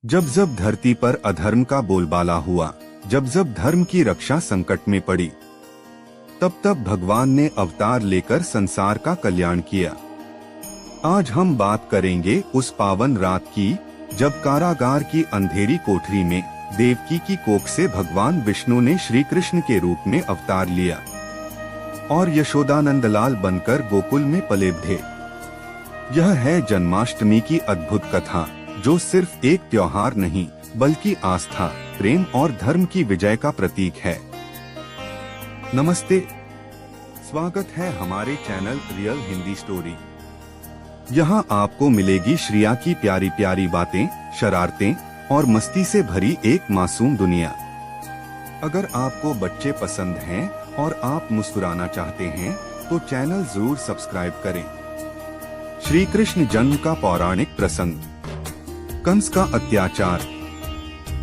जब जब धरती पर अधर्म का बोलबाला हुआ, जब जब धर्म की रक्षा संकट में पड़ी, तब तब भगवान ने अवतार लेकर संसार का कल्याण किया। आज हम बात करेंगे उस पावन रात की जब कारागार की अंधेरी कोठरी में देवकी की कोख से भगवान विष्णु ने श्री कृष्ण के रूप में अवतार लिया और यशोदानंदलाल बनकर गोकुल में पले बढ़े। यह है जन्माष्टमी की अद्भुत कथा, जो सिर्फ एक त्योहार नहीं बल्कि आस्था, प्रेम और धर्म की विजय का प्रतीक है। नमस्ते, स्वागत है हमारे चैनल रियल हिंदी स्टोरी। यहाँ आपको मिलेगी श्रिया की प्यारी प्यारी बातें, शरारतें और मस्ती से भरी एक मासूम दुनिया। अगर आपको बच्चे पसंद हैं और आप मुस्कुराना चाहते हैं तो चैनल जरूर सब्सक्राइब करें। श्री कृष्ण जन्म का पौराणिक प्रसंग। कंस का अत्याचार।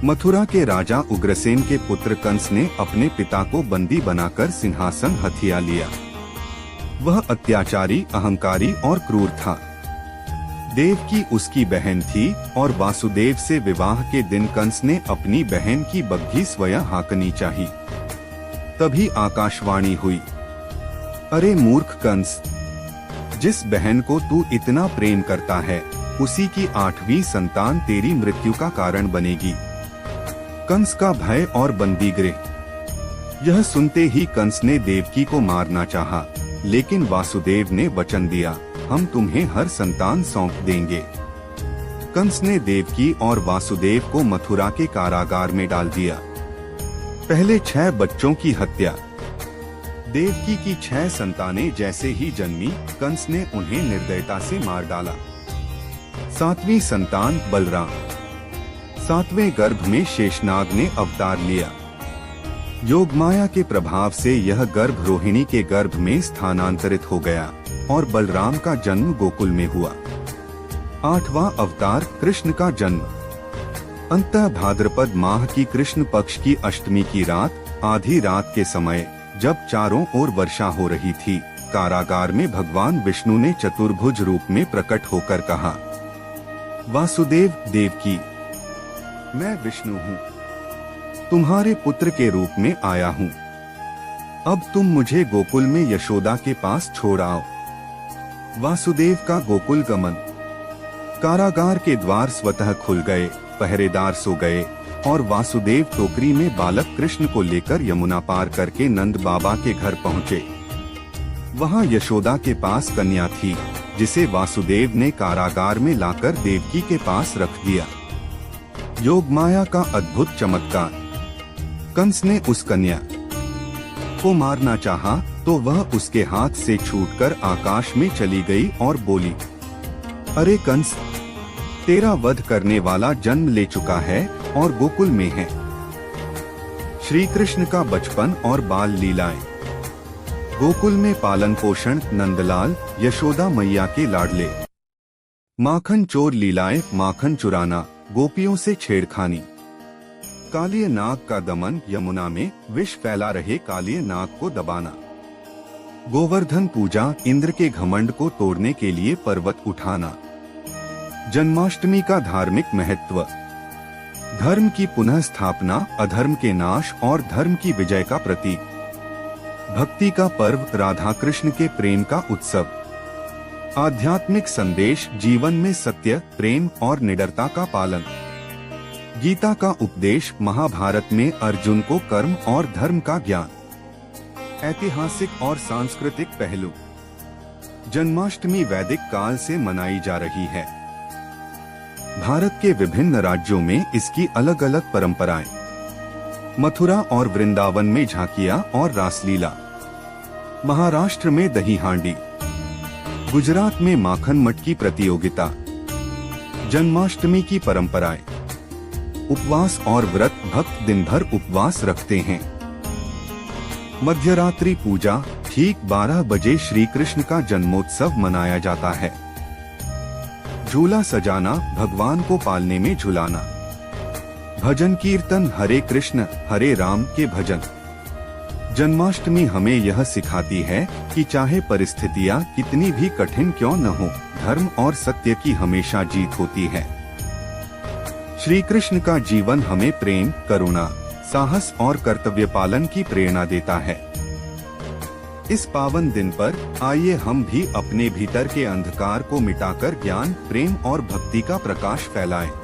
मथुरा के राजा उग्रसेन के पुत्र कंस ने अपने पिता को बंदी बनाकर सिंहासन हथिया लिया। वह अत्याचारी, अहंकारी और क्रूर था। देवकी उसकी बहन थी और वासुदेव से विवाह के दिन कंस ने अपनी बहन की बग्घी स्वयं हाँकनी चाहिए। तभी आकाशवाणी हुई, अरे मूर्ख कंस, जिस बहन को तू इतना प्रेम करता है उसी की 8वीं संतान तेरी मृत्यु का कारण बनेगी। कंस का भय और बंदीगृह। यह सुनते ही कंस ने देवकी को मारना चाहा, लेकिन वासुदेव ने वचन दिया, हम तुम्हें हर संतान सौंप देंगे। कंस ने देवकी और वासुदेव को मथुरा के कारागार में डाल दिया। पहले 6 बच्चों की हत्या। देवकी की 6 संतानें जैसे ही जन्मी, कंस ने उन्हें निर्दयता से मार डाला। 7वीं संतान बलराम। 7वें गर्भ में शेषनाग ने अवतार लिया। योगमाया के प्रभाव से यह गर्भ रोहिणी के गर्भ में स्थानांतरित हो गया और बलराम का जन्म गोकुल में हुआ। 8वां अवतार कृष्ण का जन्म। अंतः भाद्रपद माह की कृष्ण पक्ष की अष्टमी की रात, आधी रात के समय जब चारों ओर वर्षा हो रही थी, कारागार में भगवान विष्णु ने चतुर्भुज रूप में प्रकट होकर कहा, वासुदेव, देवकी, मैं विष्णु हूँ, तुम्हारे पुत्र के रूप में आया हूँ। अब तुम मुझे गोकुल में यशोदा के पास छोड़ आओ। वासुदेव का गोकुल गमन। कारागार के द्वार स्वतः खुल गए, पहरेदार सो गए और वासुदेव टोकरी में बालक कृष्ण को लेकर यमुना पार करके नंद बाबा के घर पहुँचे। वहाँ यशोदा के पास कन्या थी, जिसे वासुदेव ने कारागार में लाकर देवकी के पास रख दिया। योगमाया का अद्भुत चमत्कार। कंस ने उस कन्या को मारना चाहा तो वह उसके हाथ से छूटकर आकाश में चली गई और बोली, अरे कंस, तेरा वध करने वाला जन्म ले चुका है और गोकुल में है। श्री कृष्ण का बचपन और बाल लीलाएं। गोकुल में पालन पोषण, नंदलाल, यशोदा मैया के लाडले। माखन चोर लीलाएं, माखन चुराना, गोपियों से छेड़खानी। कालिय नाग का दमन, यमुना में विष फैला रहे कालिय नाग को दबाना। गोवर्धन पूजा, इंद्र के घमंड को तोड़ने के लिए पर्वत उठाना। जन्माष्टमी का धार्मिक महत्व। धर्म की पुनः स्थापना, अधर्म के नाश और धर्म की विजय का प्रतीक। भक्ति का पर्व, राधा कृष्ण के प्रेम का उत्सव। आध्यात्मिक संदेश, जीवन में सत्य, प्रेम और निडरता का पालन। गीता का उपदेश, महाभारत में अर्जुन को कर्म और धर्म का ज्ञान। ऐतिहासिक और सांस्कृतिक पहलू। जन्माष्टमी वैदिक काल से मनाई जा रही है। भारत के विभिन्न राज्यों में इसकी अलग अलग परंपराएं। मथुरा और वृंदावन में झांकियां और रासलीला। महाराष्ट्र में दही हांडी। गुजरात में माखन मटकी प्रतियोगिता। जन्माष्टमी की परंपराएं। उपवास और व्रत, भक्त दिन भर उपवास रखते हैं। मध्यरात्रि पूजा, ठीक 12 बजे श्री कृष्ण का जन्मोत्सव मनाया जाता है। झूला सजाना, भगवान को पालने में झुलाना। भजन कीर्तन, हरे कृष्ण हरे राम के भजन। जन्माष्टमी हमें यह सिखाती है कि चाहे परिस्थितियां कितनी भी कठिन क्यों न हो, धर्म और सत्य की हमेशा जीत होती है। श्री कृष्ण का जीवन हमें प्रेम, करुणा, साहस और कर्तव्य पालन की प्रेरणा देता है। इस पावन दिन पर आइए हम भी अपने भीतर के अंधकार को मिटाकर ज्ञान, प्रेम और भक्ति का प्रकाश फैलाएं।